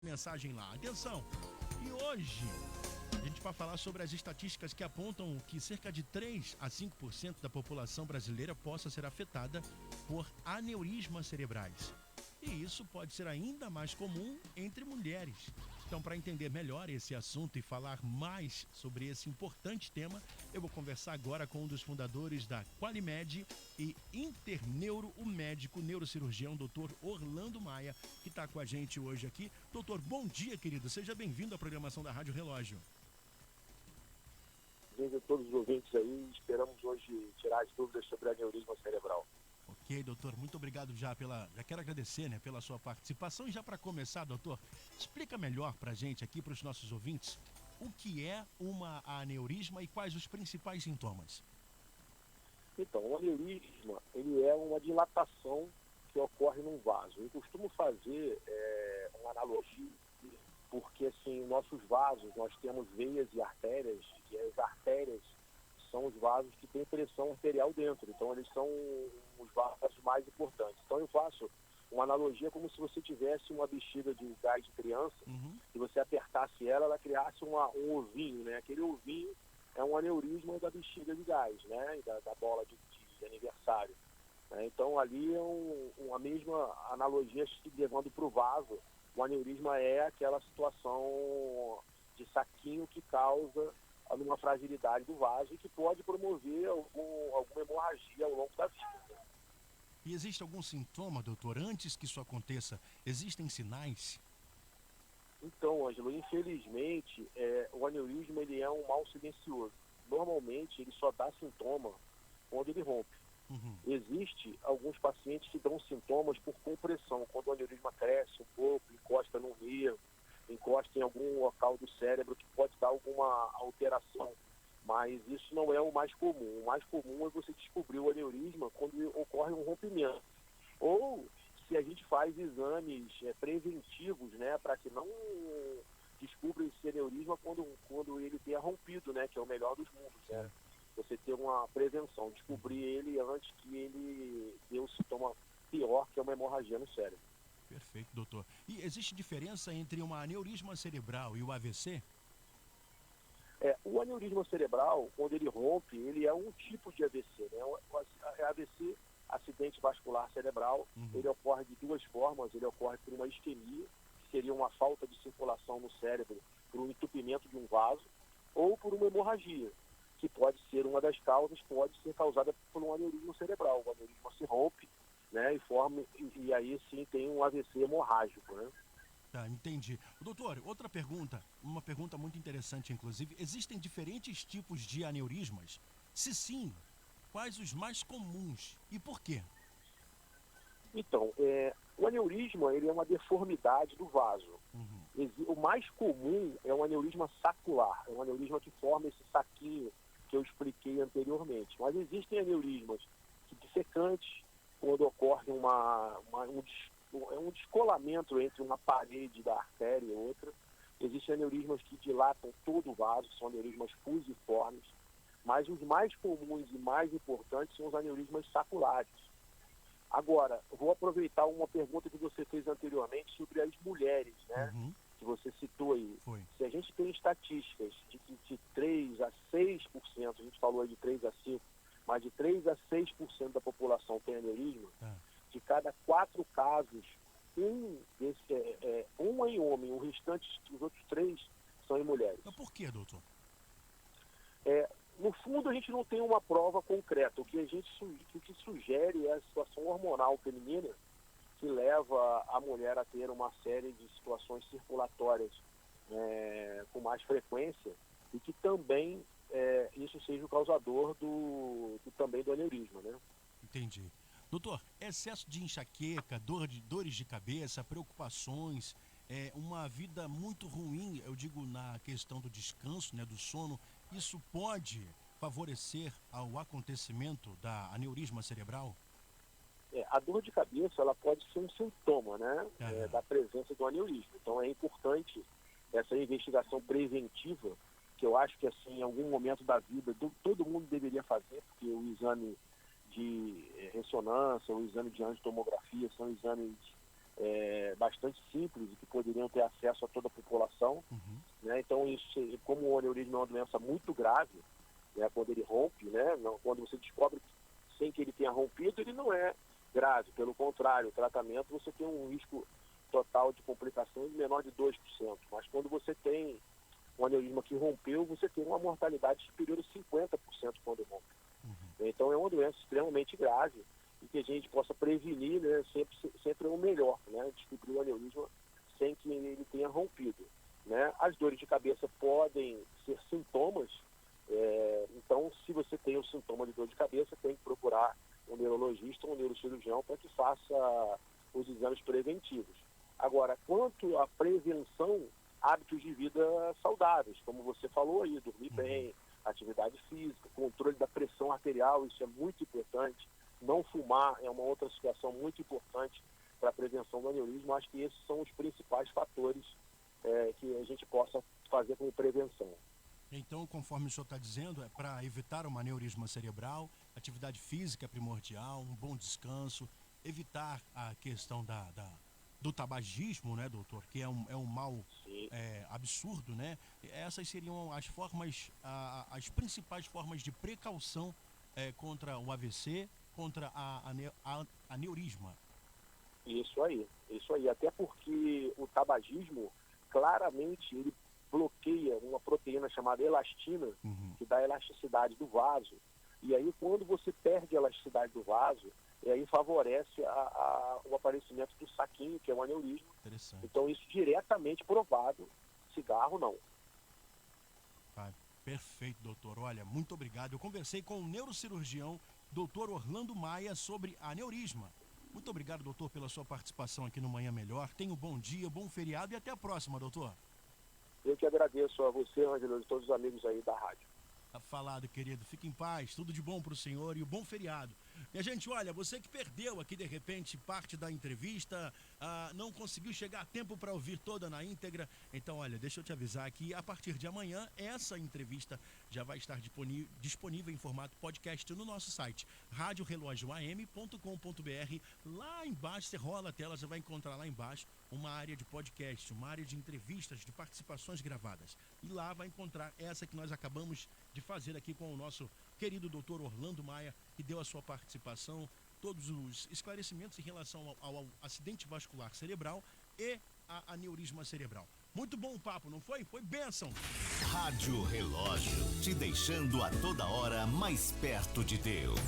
Mensagem lá. Atenção! E hoje a gente vai falar sobre as estatísticas que apontam que cerca de 3 a 5% da população brasileira possa ser afetada por aneurismas cerebrais. E isso pode ser ainda mais comum entre mulheres. Então, para entender melhor esse assunto e falar mais sobre esse importante tema, eu vou conversar agora com um dos fundadores da Qualimed e Interneuro, o médico neurocirurgião, Dr. Orlando Maia, que está com a gente hoje aqui. Doutor, bom dia, querido. Seja bem-vindo à programação da Rádio Relógio. Bem-vindo a todos os ouvintes aí. Esperamos hoje tirar as dúvidas sobre aneurisma cerebral. Ok, doutor, muito obrigado já quero agradecer, pela sua participação. E já para começar, doutor, explica melhor para a gente aqui, para os nossos ouvintes, o que é uma aneurisma e quais os principais sintomas. Então, o aneurisma, ele é uma dilatação que ocorre num vaso. Eu costumo fazer uma analogia, porque assim, nossos vasos, nós temos veias e artérias, e as artérias são os vasos que têm pressão arterial dentro, então eles são os vasos mais importantes. Então eu faço uma analogia como se você tivesse uma bexiga de gás de criança, e você apertasse ela criasse um ovinho, né? Aquele ovinho é um aneurisma da bexiga de gás, né? Da bola de aniversário. Né? Então ali é a mesma analogia se levando para o vaso. O aneurisma é aquela situação de saquinho que causa uma fragilidade do vaso e que pode promover alguma hemorragia ao longo da vida. E existe algum sintoma, doutor, antes que isso aconteça? Existem sinais? Então, Ângelo, infelizmente, o aneurisma ele é um mal silencioso. Normalmente, ele só dá sintoma quando ele rompe. Existe alguns pacientes que dão sintomas por compressão, quando o aneurisma cresce um pouco, encosta no nervo, encosta em algum local do cérebro que pode dar alguma alteração. Mas isso não é o mais comum. O mais comum é você descobrir o aneurisma quando ocorre um rompimento. Ou se a gente faz exames preventivos, né, para que não descubra esse aneurisma quando ele tenha rompido, né, que é o melhor dos mundos, né? Você ter uma prevenção, descobrir ele antes que ele dê um sintoma pior, que é uma hemorragia no cérebro. Perfeito, doutor. E existe diferença entre uma aneurisma cerebral e o AVC? O aneurisma cerebral, quando ele rompe, ele é um tipo de AVC, né? O AVC, acidente vascular cerebral, ele ocorre de duas formas. Ele ocorre por uma isquemia, que seria uma falta de circulação no cérebro por um entupimento de um vaso, ou por uma hemorragia, que pode ser uma das causas, pode ser causada por um aneurisma cerebral. O aneurisma se rompe, né, e aí sim tem um AVC hemorrágico, né? Tá, entendi. Doutor, outra pergunta, uma pergunta muito interessante, inclusive. Existem diferentes tipos de aneurismas? Se sim, quais os mais comuns e por quê? Então, o aneurisma ele é uma deformidade do vaso. O mais comum é o aneurisma sacular, é um aneurisma que forma esse saquinho que eu expliquei anteriormente. Mas existem aneurismas dissecantes, quando ocorre um descolamento entre uma parede da artéria e outra. Existem aneurismas que dilatam todo o vaso, são aneurismas fusiformes, mas os mais comuns e mais importantes são os aneurismas saculares. Agora, vou aproveitar uma pergunta que você fez anteriormente sobre as mulheres, né? Que você citou aí. Foi. Se a gente tem estatísticas de 3 a 6%, a gente falou aí de 3 a 5%, mas de 3 a 6% da população tem aneurisma, de cada 4 casos, um é em homem, o restante, os outros 3 são em mulheres. Mas por quê, doutor? No fundo, a gente não tem uma prova concreta. O que sugere é a situação hormonal feminina, que leva a mulher a ter uma série de situações circulatórias com mais frequência, e que também isso seja o causador também do aneurisma, né? Entendi. Doutor, excesso de enxaqueca, dores de cabeça, preocupações, uma vida muito ruim, eu digo na questão do descanso, do sono, isso pode favorecer ao acontecimento da aneurisma cerebral? A dor de cabeça ela pode ser um sintoma, né, da presença do aneurisma. Então é importante essa investigação preventiva, que eu acho que assim, em algum momento da vida todo mundo deveria fazer, porque o exame de ressonância, o exame de angiotomografia são exames bastante simples e que poderiam ter acesso a toda a população. Né? Então, isso, como o aneurisma é uma doença muito grave, né, quando ele rompe, né, quando você descobre que, sem que ele tenha rompido, ele não é grave. Pelo contrário, o tratamento você tem um risco total de complicações menor de 2%. Mas quando você tem um aneurisma que rompeu, você tem uma mortalidade superior a 50% quando rompe. Então é uma doença extremamente grave e que a gente possa prevenir, né, sempre é o melhor, né, descobrir o aneurisma sem que ele tenha rompido. Né? As dores de cabeça podem ser sintomas, então se você tem o sintoma de dor de cabeça, tem que procurar um neurologista ou um neurocirurgião para que faça os exames preventivos. Agora, quanto à prevenção, hábitos de vida saudáveis, como você falou aí, dormir bem, atividade física, controle da pressão arterial, isso é muito importante. Não fumar é uma outra situação muito importante para a prevenção do aneurisma. Acho que esses são os principais fatores que a gente possa fazer como prevenção. Então, conforme o senhor está dizendo, é para evitar um aneurisma cerebral, atividade física é primordial, um bom descanso, evitar a questão do tabagismo, né, doutor, que é um mal absurdo, né? Essas seriam as formas, as principais formas de precaução contra o AVC, contra a aneurisma. Isso aí. Até porque o tabagismo, claramente, ele bloqueia uma proteína chamada elastina, que dá elasticidade do vaso. E aí, quando você perde a elasticidade do vaso, aí favorece o aparecimento do saquinho, que é o aneurisma. Então, isso diretamente provado. Cigarro, não. Perfeito, doutor. Olha, muito obrigado. Eu conversei com o neurocirurgião, doutor Orlando Maia, sobre aneurisma. Muito obrigado, doutor, pela sua participação aqui no Manhã Melhor. Tenha um bom dia, bom feriado e até a próxima, doutor. Eu que agradeço a você, Ângelo, e todos os amigos aí da rádio. Tá falado, querido. Fique em paz, tudo de bom pro senhor e um bom feriado. E a gente, olha, você que perdeu aqui de repente parte da entrevista, não conseguiu chegar a tempo para ouvir toda na íntegra, então olha, deixa eu te avisar que a partir de amanhã essa entrevista já vai estar disponível em formato podcast no nosso site, radiorelojoam.com.br. Lá embaixo, você rola a tela, você vai encontrar lá embaixo uma área de podcast, uma área de entrevistas, de participações gravadas. E lá vai encontrar essa que nós acabamos de fazer aqui com o nosso querido doutor Orlando Maia, que deu a sua participação, todos os esclarecimentos em relação ao acidente vascular cerebral e a aneurisma cerebral. Muito bom o papo, não foi? Foi bênção! Rádio Relógio, te deixando a toda hora mais perto de Deus.